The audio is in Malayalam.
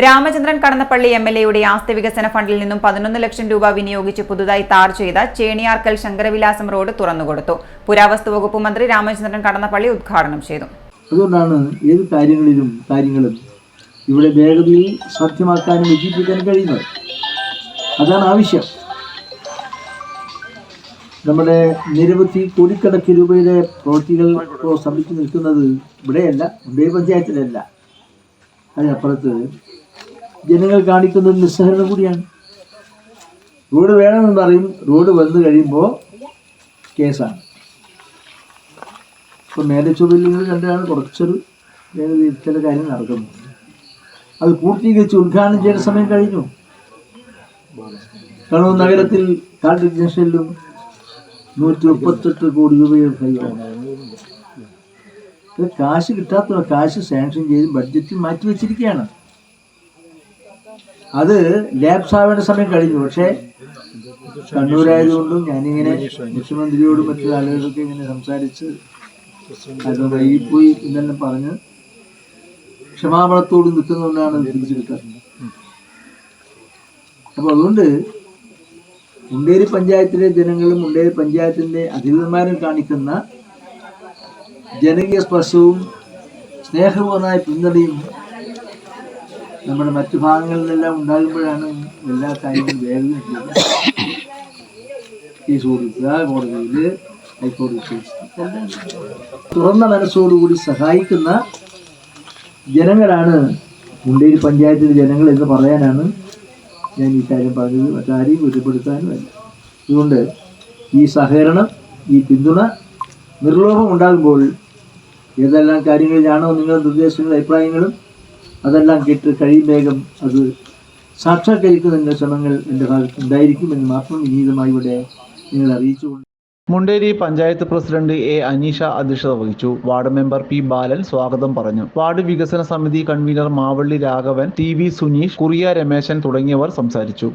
രാമചന്ദ്രൻ കടന്നപ്പള്ളി എംഎൽഎയുടെ ആസ്തി വികസന ഫണ്ടിൽ നിന്നും 11 ലക്ഷം രൂപ വിനിയോഗിച്ച് പുതുതായി താർ ചെയ്ത ചേണിയാർക്കൽ ശങ്കരവിലാസം റോഡ് തുറന്നുകൊടുത്തു. പുരാവസ്തു വകുപ്പ് മന്ത്രി രാമചന്ദ്രൻ കടന്നപ്പള്ളി ഉദ്ഘാടനം ചെയ്തു. അതുകൊണ്ടാണ് ഏത് കാര്യങ്ങളും ഇവിടെ വേഗതയിൽ സാധ്യമാക്കാനും വിജയിപ്പിക്കാനും കഴിയുന്നത്. അതാണ് ആവശ്യം. നമ്മുടെ നിരവധി കോടിക്കണക്കിന് രൂപയുടെ പ്രവൃത്തികൾ ഇപ്പോൾ സംഭവിച്ചു നിൽക്കുന്നത് ഇവിടെയല്ല, മുണ്ടേരി പഞ്ചായത്തിലല്ല, അതിനപ്പുറത്ത് ജനങ്ങൾ കാണിക്കുന്നത് നിസ്സഹരണം കൂടിയാണ്. റോഡ് വേണമെന്ന് പറയും, റോഡ് വന്നു കഴിയുമ്പോൾ കേസാണ്. ഇപ്പോൾ മേലച്ചുവലിൽ കണ്ടാണ് കുറച്ചൊരു വേഗതയിൽ ചില കാര്യങ്ങൾ നടക്കുന്നത്. അത് പൂർത്തീകരിച്ച് ഉദ്ഘാടനം ചെയ്ത സമയം കഴിഞ്ഞു. കണ്ണൂർ നഗരത്തിൽ കാൽഡി ജംഗ്ഷനിലും 138 കോടി രൂപയുടെ കൈവന്നു. കാശ് കിട്ടാത്ത കാശ് സാങ്ഷൻ ചെയ്ത് ബഡ്ജറ്റിൽ മാറ്റിവെച്ചിരിക്കുകയാണ്. അത് ലാപ്സ് ആവേണ്ട സമയം കഴിഞ്ഞു. പക്ഷേ കണ്ണൂരായതുകൊണ്ടും ഞാനിങ്ങനെ മുഖ്യമന്ത്രിയോടും മറ്റു ആളുകളൊക്കെ ഇങ്ങനെ സംസാരിച്ച് അത് വൈകിപ്പോയി എന്നെല്ലാം പറഞ്ഞ് ക്ഷമാപണത്തോട് നിൽക്കുന്നതുകൊണ്ടാണ് തിരിച്ചു കിട്ടുന്നത്. അപ്പോൾ അതുകൊണ്ട് മുണ്ടേരി പഞ്ചായത്തിലെ ജനങ്ങളും മുണ്ടേരി പഞ്ചായത്തിൻ്റെ അധികൃതന്മാരും കാണിക്കുന്ന ജനകീയ സ്പർശവും സ്നേഹപൂർണ്ണമായ പിന്തുണയും നമ്മുടെ മറ്റു ഭാഗങ്ങളിലെല്ലാം ഉണ്ടാകുമ്പോഴാണ് എല്ലാ കാര്യങ്ങളും വേഗം കേസ് കൊടുക്കുക, കോടതിയിൽ ഹൈക്കോടതി കേസ് തുറന്ന മനസ്സോടുകൂടി സഹായിക്കുന്ന ജനങ്ങളാണ് മുണ്ടേരി പഞ്ചായത്തിലെ ജനങ്ങൾ എന്ന് പറയാനാണ് ഞാൻ ഈ കാര്യം പറഞ്ഞത്. മറ്റാരെയും കുറ്റപ്പെടുത്താനുമല്ല. അതുകൊണ്ട് ഈ സഹകരണം, ഈ പിന്തുണ നിർലോഭം ഉണ്ടാകുമ്പോൾ ഏതെല്ലാം കാര്യങ്ങളിലാണോ നിങ്ങളുടെ നിർദ്ദേശങ്ങളും അഭിപ്രായങ്ങളും അതെല്ലാം കേട്ട് കഴിയും വേഗം അത് സാക്ഷാത്കരിക്കുന്നതിൻ്റെ ശ്രമങ്ങൾ എൻ്റെ ഭാഗത്ത് ഉണ്ടായിരിക്കുമെന്ന് മാത്രം വിനീതമായി ഇവിടെ നിങ്ങൾ അറിയിച്ചുകൊണ്ട് മുണ്ടേരി പഞ്ചായത്ത് പ്രസിഡന്റ് എ അനീഷ അധ്യക്ഷത വഹിച്ചു. വാർഡ് മെമ്പർ പി ബാലൻ സ്വാഗതം പറഞ്ഞു. വാർഡ് വികസന സമിതി convener Mavalli Raghavan, T V Suneesh, Kuriya Rameshan തുടങ്ങിയവർ സംസാരിച്ചു.